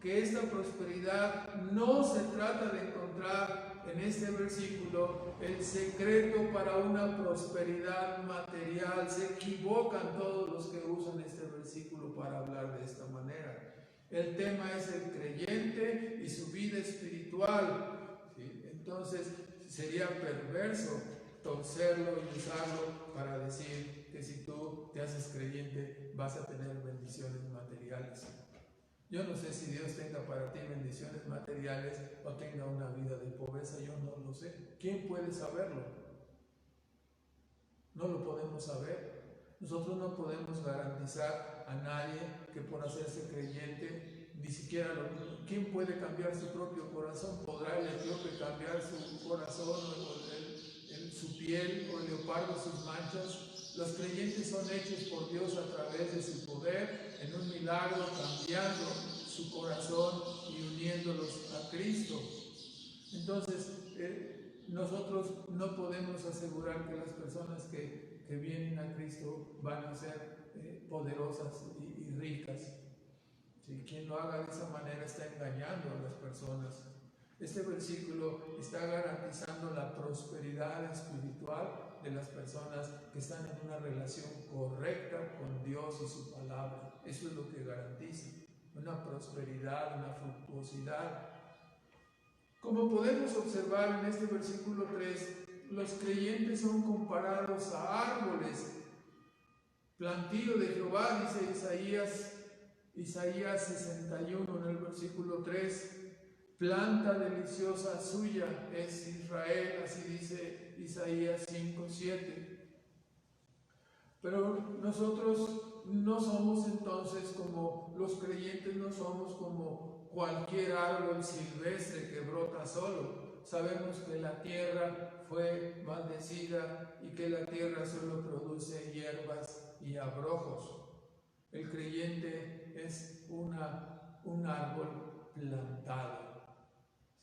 que esta prosperidad no se trata de encontrar en este versículo el secreto para una prosperidad material. Se equivocan todos los que usan este versículo para hablar de esta manera. El tema es el creyente y su vida espiritual, ¿sí? Entonces sería perverso torcerlo y usarlo para decir que si tú te haces creyente vas a tener bendiciones materiales. Yo no sé si Dios tenga para ti bendiciones materiales o tenga una vida de pobreza, yo no lo sé. ¿Quién puede saberlo? No lo podemos saber. Nosotros no podemos garantizar a nadie que por hacerse creyente, ni siquiera ¿quién puede cambiar su propio corazón? ¿Podrá el etíope cambiar su corazón, su piel, o el leopardo sus manchas? Los creyentes son hechos por Dios a través de su poder, en un milagro, cambiando su corazón y uniéndolos a Cristo. Entonces, nosotros no podemos asegurar que las personas que vienen a Cristo van a ser poderosas y ricas. ¿Sí? Quien lo haga de esa manera está engañando a las personas. Este versículo está garantizando la prosperidad espiritual de las personas que están en una relación correcta con Dios y su palabra. Eso es lo que garantiza una prosperidad, una fructuosidad. Como podemos observar en este versículo 3, los creyentes son comparados a árboles, plantío de Jehová, dice Isaías Isaías 61 en el versículo 3, planta deliciosa suya es Israel, así dice Isaías 5:7. Pero nosotros no somos entonces como los creyentes, no somos como cualquier árbol silvestre que brota solo. Sabemos que la tierra fue maldecida y que la tierra solo produce hierbas y abrojos. El creyente es un árbol plantado,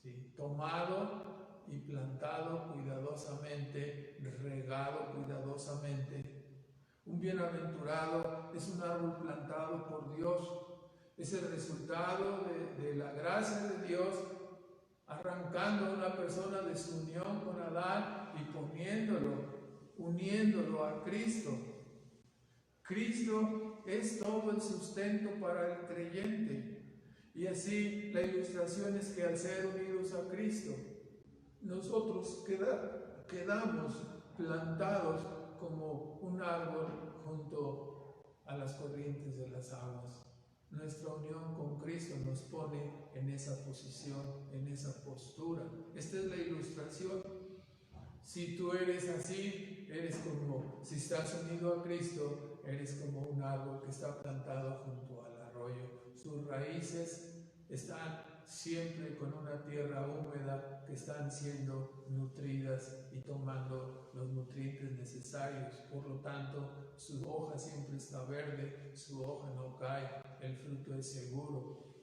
¿sí? Tomado y plantado cuidadosamente, regado cuidadosamente. Un bienaventurado es un árbol plantado por Dios. Es el resultado de la gracia de Dios arrancando a una persona de su unión con Adán y uniéndolo a Cristo. Cristo es todo el sustento para el creyente. Y así la ilustración es que al ser unidos a Cristo, nosotros quedamos plantados como un árbol junto a las corrientes de las aguas. Nuestra unión con Cristo nos pone en esa posición, en esa postura. Esta es la ilustración. Si tú eres así, eres como, si estás unido a Cristo, eres como un árbol que está plantado junto al arroyo. Sus raíces están siempre con una tierra húmeda, que están siendo nutridas y tomando los nutrientes necesarios. Por lo tanto, su hoja siempre está verde, su hoja no cae, el fruto es seguro.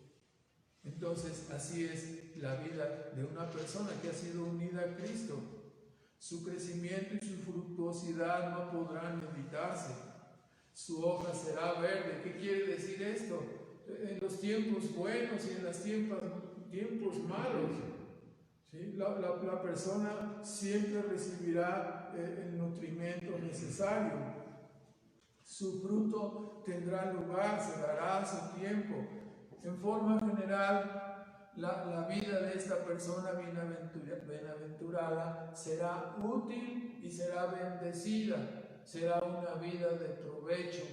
Entonces, así es la vida de una persona que ha sido unida a Cristo. Su crecimiento y su fructuosidad no podrán evitarse. Su hoja será verde. ¿Qué quiere decir esto? En los tiempos buenos y en los tiempos malos, ¿sí? La persona siempre recibirá el nutrimento necesario. Su fruto tendrá lugar, se dará a su tiempo. En forma general, la vida de esta persona bienaventurada será útil y será bendecida, será una vida de provecho.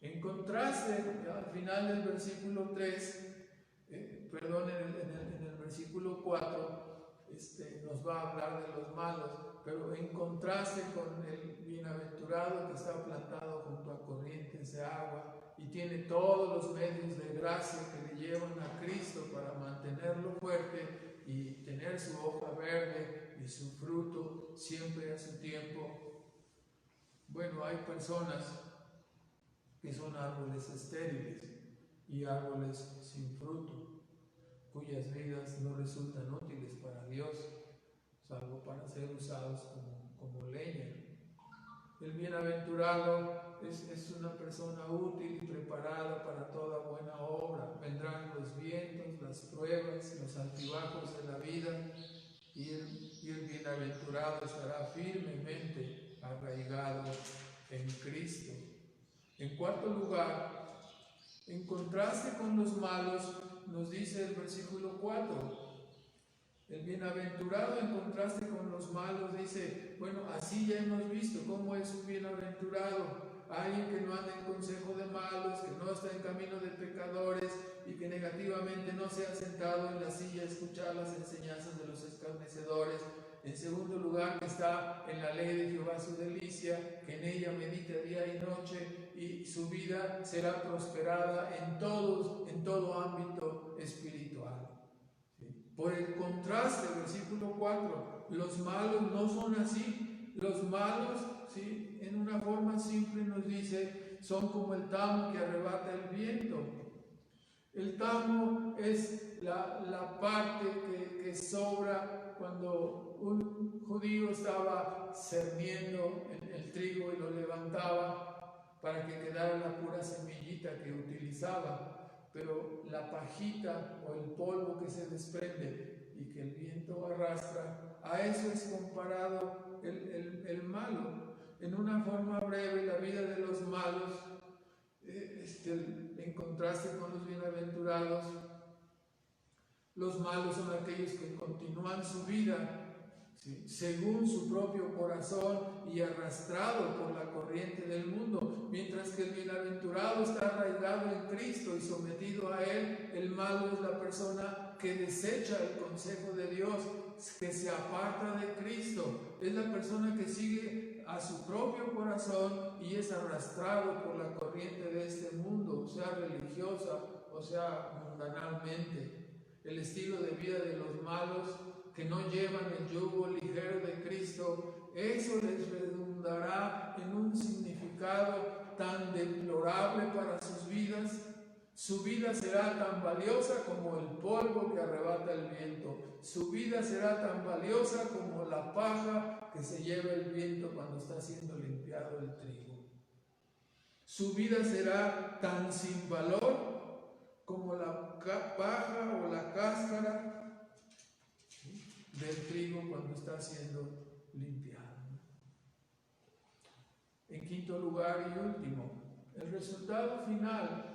En contraste, al final del versículo 3, en el versículo 4, nos va a hablar de los malos, pero en contraste con el bienaventurado que está plantado junto a corrientes de agua y tiene todos los medios de gracia que le llevan a Cristo para mantenerlo fuerte y tener su hoja verde y su fruto siempre a su tiempo. Bueno, hay personas que son árboles estériles y árboles sin fruto, cuyas vidas no resultan útiles para Dios, salvo para ser usados como leña. El bienaventurado es una persona útil y preparada para toda buena obra. Vendrán los vientos, las pruebas, los altibajos de la vida, y el bienaventurado estará firmemente arraigado en Cristo. En cuarto lugar, en contraste con los malos, nos dice el versículo 4, el bienaventurado en contraste con los malos dice, bueno, así ya hemos visto cómo es un bienaventurado, alguien que no anda en consejo de malos, que no está en camino de pecadores y que negativamente no se ha sentado en la silla a escuchar las enseñanzas de los escarnecedores. En segundo lugar, que está en la ley de Jehová su delicia, que en ella medita día y noche, y su vida será prosperada en todo ámbito espiritual. ¿Sí? Por el contraste, versículo 4, los malos no son así. Los malos, ¿sí?, en una forma simple nos dice, son como el tamo que arrebata el viento. El tamo es la parte que sobra cuando un judío estaba cerniendo el trigo y lo levantaba para que quedara la pura semillita que utilizaba, pero la pajita o el polvo que se desprende y que el viento arrastra, a eso es comparado el malo. En una forma breve, la vida de los malos, en contraste con los bienaventurados, los malos son aquellos que continúan su vida, ¿sí?, según su propio corazón y arrastrado por la corriente del mundo, mientras que el bienaventurado está arraigado en Cristo y sometido a Él, el malo es la persona que desecha el consejo de Dios, que se aparta de Cristo. Es la persona que sigue a su propio corazón y es arrastrado por la corriente de este mundo, sea religiosa o sea mundanalmente. El estilo de vida de los malos que no llevan el yugo ligero de Cristo, eso les redundará en un significado tan deplorable para sus vidas. Su vida será tan valiosa como el polvo que arrebata el viento. Su vida será tan valiosa como la paja que se lleva el viento cuando está siendo limpiado el trigo. Su vida será tan sin valor como la paja o la cáscara del trigo cuando está siendo limpiado. En quinto lugar y último, el resultado final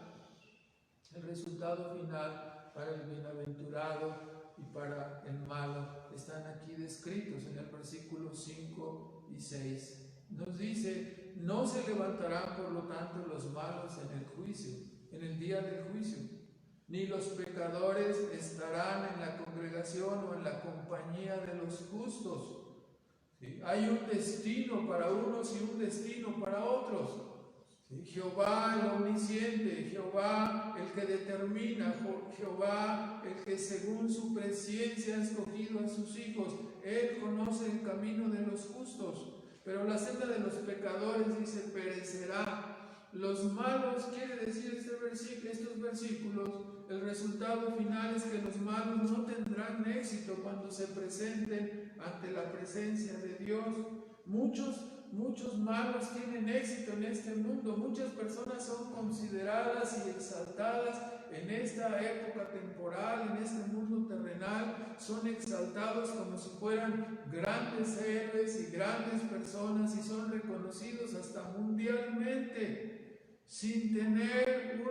para el bienaventurado y para el malo están aquí descritos en el versículo 5 y 6. Nos dice: no se levantarán por lo tanto los malos en el juicio, en el día del juicio, ni los pecadores estarán en la congregación o en la compañía de los justos. ¿Sí? Hay un destino para unos y un destino para otros. ¿Sí? Jehová el omnisciente, Jehová el que determina, Jehová el que según su presciencia ha escogido a sus hijos. Él conoce el camino de los justos, pero la senda de los pecadores, dice, perecerá. Los malos, quiere decir estos versículos, el resultado final es que los malos no tendrán éxito cuando se presenten ante la presencia de Dios. Muchos malos tienen éxito en este mundo. Muchas personas son consideradas y exaltadas en esta época temporal, en este mundo terrenal. Son exaltados como si fueran grandes héroes y grandes personas, y son reconocidos hasta mundialmente, sin tener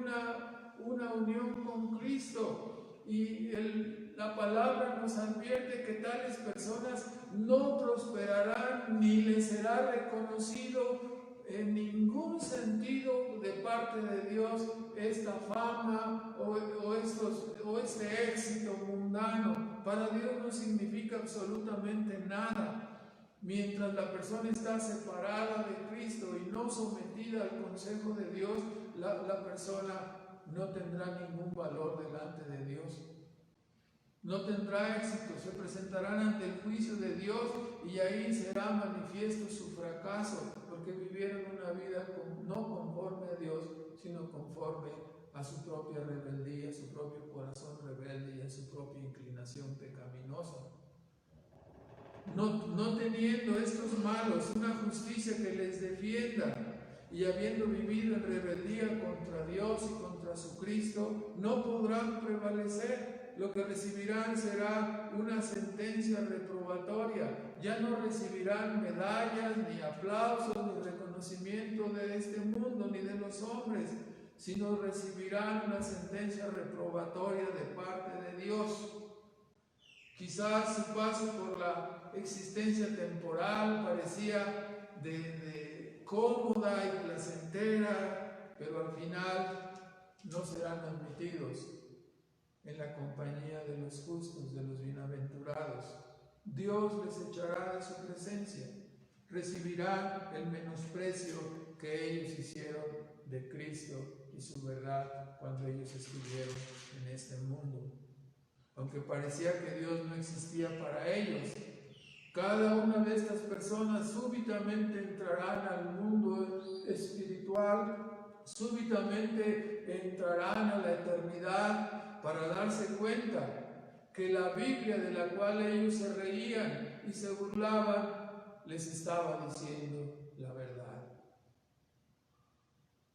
una unión con Cristo. Y la palabra nos advierte que tales personas no prosperarán ni les será reconocido en ningún sentido de parte de Dios esta fama o este éxito mundano. Para Dios no significa absolutamente nada. Mientras la persona está separada de Cristo y no sometida al consejo de Dios, la persona no tendrá ningún valor delante de Dios. No tendrá éxito, se presentarán ante el juicio de Dios y ahí será manifiesto su fracaso, porque vivieron una vida no conforme a Dios, sino conforme a su propia rebeldía, a su propio corazón rebelde y a su propia inclinación pecaminosa. No teniendo estos malos una justicia que les defienda, y habiendo vivido en rebeldía contra Dios y contra su Cristo, no podrán prevalecer. Lo que recibirán será una sentencia reprobatoria. Ya no recibirán medallas, ni aplausos, ni reconocimiento de este mundo, ni de los hombres, sino recibirán una sentencia reprobatoria de parte de Dios. Quizás su paso por la existencia temporal parecía de cómoda y placentera, pero al final no serán admitidos en la compañía de los justos, de los bienaventurados. Dios les echará de su presencia. Recibirán el menosprecio que ellos hicieron de Cristo y su verdad cuando ellos estuvieron en este mundo. Aunque parecía que Dios no existía para ellos, cada una de estas personas súbitamente entrarán al mundo espiritual, súbitamente entrarán a la eternidad para darse cuenta que la Biblia de la cual ellos se reían y se burlaban les estaba diciendo la verdad.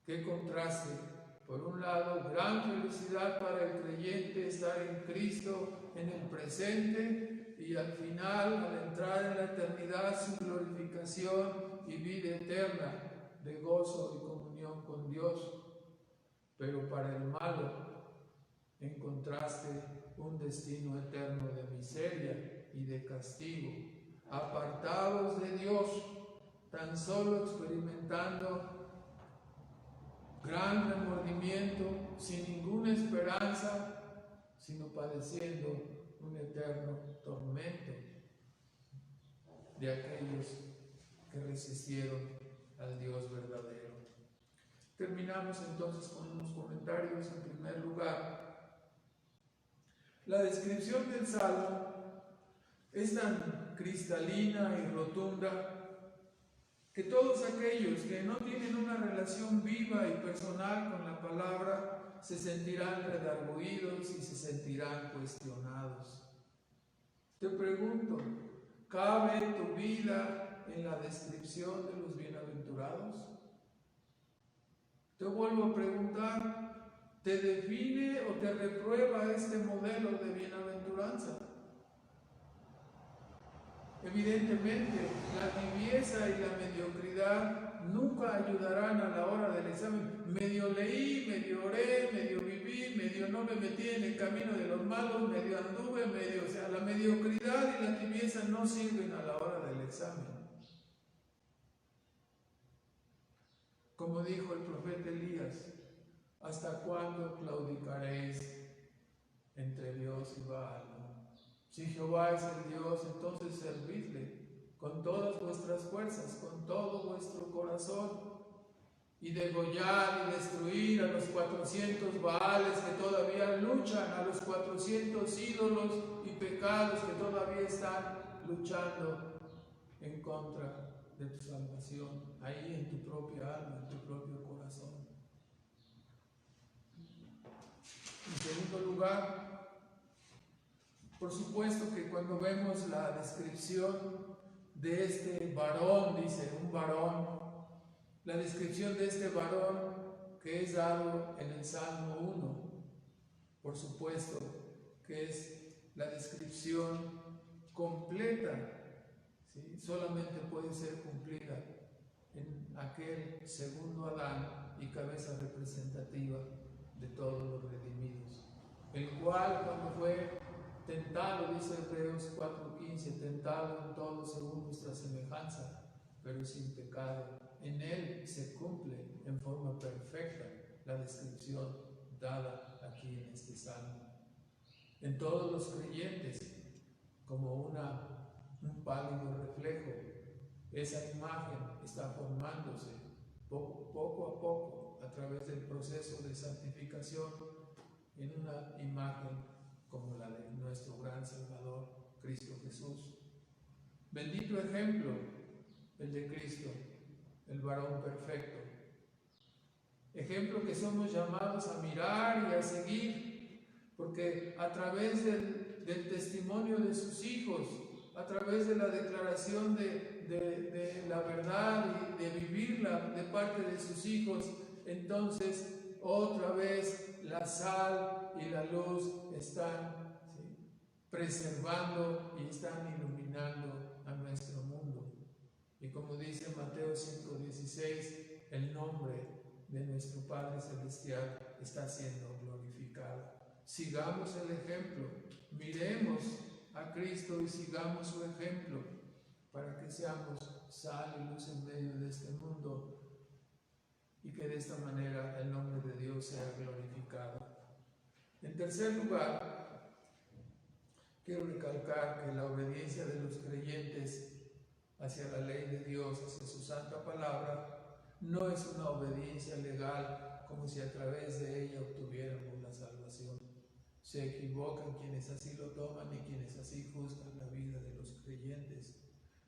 ¡Qué contraste! Por un lado, gran felicidad para el creyente estar en Cristo en el presente, y al final, al entrar en la eternidad, su glorificación y vida eterna de gozo y comunión con Dios. Pero para el malo, en contraste, un destino eterno de miseria y de castigo, apartados de Dios, tan solo experimentando gran remordimiento, sin ninguna esperanza, sino padeciendo un eterno tormento de aquellos que resistieron al Dios verdadero. Terminamos entonces con unos comentarios. En primer lugar, la descripción del Salmo es tan cristalina y rotunda que todos aquellos que no tienen una relación viva y personal con la palabra se sentirán redarguidos y se sentirán cuestionados. Te pregunto, ¿cabe tu vida en la descripción de los bienaventurados? Te vuelvo a preguntar, ¿te define o te reprueba este modelo de bienaventuranza? Evidentemente, la tibieza y la mediocridad nunca ayudarán a la hora del examen. Medio leí, medio oré, medio viví, medio no me metí en el camino de los malos, medio anduve, o sea, la mediocridad y la tibieza no sirven a la hora del examen. Como dijo el profeta Elías, ¿hasta cuándo claudicaréis entre Dios y Baal? Si Jehová es el Dios, entonces servidle con todas vuestras fuerzas, con todo vuestro corazón, y degollar y destruir a los 400 Baales que todavía luchan, a los 400 ídolos y pecados que todavía están luchando en contra de tu salvación, ahí en tu propia alma, en tu propio corazón. En segundo lugar, por supuesto que cuando vemos la descripción de este varón, dice un varón, la descripción de este varón que es dado en el Salmo 1, por supuesto que es la descripción completa, ¿sí? Solamente puede ser cumplida en aquel segundo Adán y cabeza representativa de todos los redimidos, el cual cuando fue tentado, dice Hebreos 4:15, tentado en todo según nuestra semejanza, pero sin pecado. En él se cumple en forma perfecta la descripción dada aquí en este salmo. En todos los creyentes, como un pálido reflejo, esa imagen está formándose poco a poco a través del proceso de santificación en una imagen como la de nuestro gran Salvador, Cristo Jesús. Bendito ejemplo el de Cristo, el varón perfecto. Ejemplo que somos llamados a mirar y a seguir, porque a través del testimonio de sus hijos, a través de la declaración de la verdad y de vivirla de parte de sus hijos, entonces otra vez la sal y la luz están, ¿sí?, preservando y están iluminando a nuestro mundo. Y como dice Mateo 5:16, el nombre de nuestro Padre Celestial está siendo glorificado. Sigamos el ejemplo, miremos a Cristo y sigamos su ejemplo para que seamos sal y luz en medio de este mundo y que de esta manera el nombre de Dios sea glorificado. En tercer lugar, quiero recalcar que la obediencia de los creyentes hacia la ley de Dios, hacia su santa palabra, no es una obediencia legal como si a través de ella obtuviéramos la salvación. Se equivocan quienes así lo toman y quienes así juzgan la vida de los creyentes.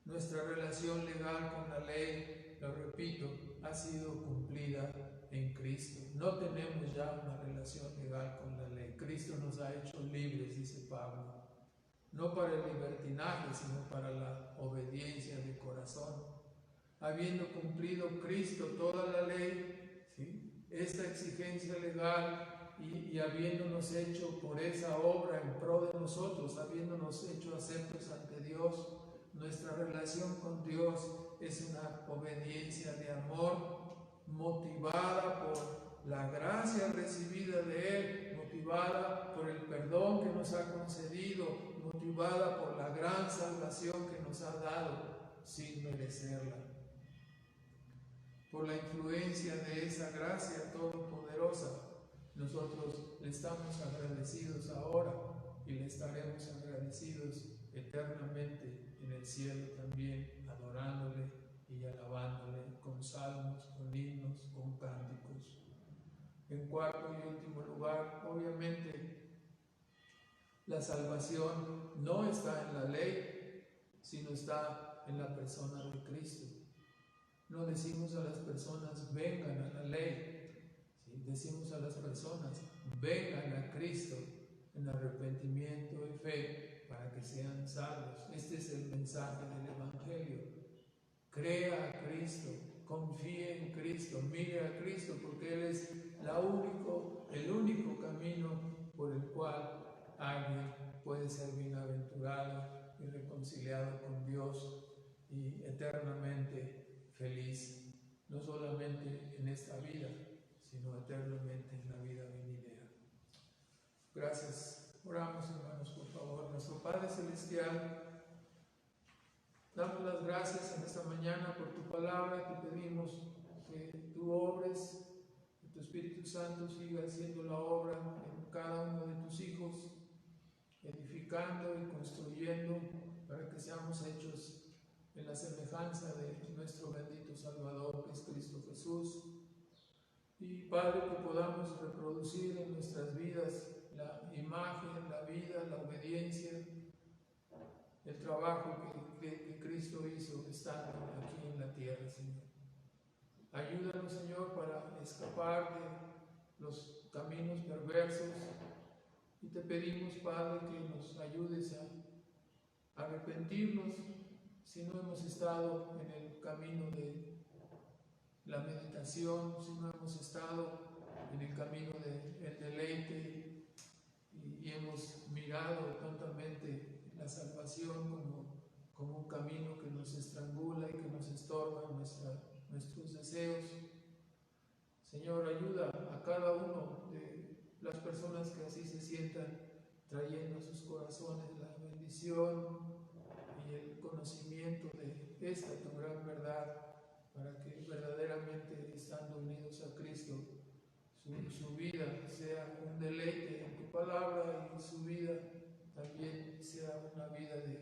Nuestra relación legal con la ley, lo repito, ha sido cumplida en Cristo. No tenemos ya una relación legal con la ley. Cristo nos ha hecho libres, dice Pablo, no para el libertinaje, sino para la obediencia de corazón. Habiendo cumplido Cristo toda la ley, ¿sí?, esta exigencia legal, y habiéndonos hecho por esa obra en pro de nosotros, habiéndonos hecho aceptos ante Dios, nuestra relación con Dios es una obediencia de amor motivada por la gracia recibida de Él, motivada por el perdón que nos ha concedido, motivada por la gran salvación que nos ha dado sin merecerla. por la influencia de esa gracia todopoderosa, nosotros le estamos agradecidos ahora y le estaremos agradecidos eternamente en el cielo también, adorándole y alabándole con salmos, con himnos, con cánticos. En cuarto y último lugar, obviamente, la salvación no está en la ley, sino está en la persona de Cristo. No decimos a las personas, vengan a la ley, ¿sí? Decimos a las personas, vengan a Cristo en arrepentimiento y fe para que sean salvos. Este es el mensaje del Evangelio. Crea a Cristo, confíe en Cristo, mire a Cristo, porque Él es el único camino por el cual alguien puede ser bienaventurado y reconciliado con Dios y eternamente feliz, no solamente en esta vida, sino eternamente en la vida venidera. Gracias. Oramos, hermanos, por favor. Nuestro Padre Celestial, damos las gracias en esta mañana por tu palabra. Te pedimos que tú obres, que tu Espíritu Santo siga haciendo la obra en cada uno de tus hijos, edificando y construyendo para que seamos hechos en la semejanza de nuestro bendito Salvador, que es Cristo Jesús. Y Padre, que podamos reproducir en nuestras vidas la imagen, la vida, la obediencia, el trabajo que Cristo hizo estando aquí en la tierra, Señor. Ayúdanos, Señor, para escapar de los caminos perversos. Y te pedimos, Padre, que nos ayudes a arrepentirnos si no hemos estado en el camino de la meditación, si no hemos estado en el camino del deleite y hemos mirado tontamente la salvación como un camino que nos estrangula y que nos estorba nuestros deseos. Señor, ayuda a cada uno de las personas que así se sientan, trayendo a sus corazones la bendición y el conocimiento de esta tu gran verdad, para que verdaderamente, estando unidos a Cristo, su vida sea un deleite en tu palabra y su vida también sea una vida de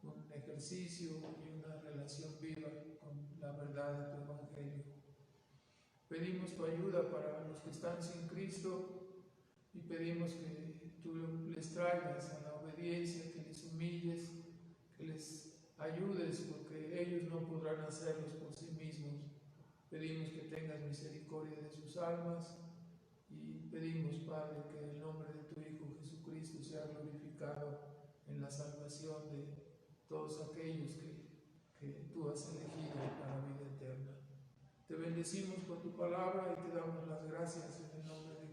un ejercicio y una relación viva con la verdad de tu Evangelio. Pedimos tu ayuda para los que están sin Cristo y pedimos que tú les traigas a la obediencia, que les humilles, que les ayudes, porque ellos no podrán hacerlos por sí mismos. Pedimos que tengas misericordia de sus almas y pedimos, Padre, que el nombre de tu Hijo Jesucristo sea glorificado en la salvación de todos aquellos que tú has elegido para vida eterna. Te bendecimos por tu palabra y te damos las gracias en el nombre de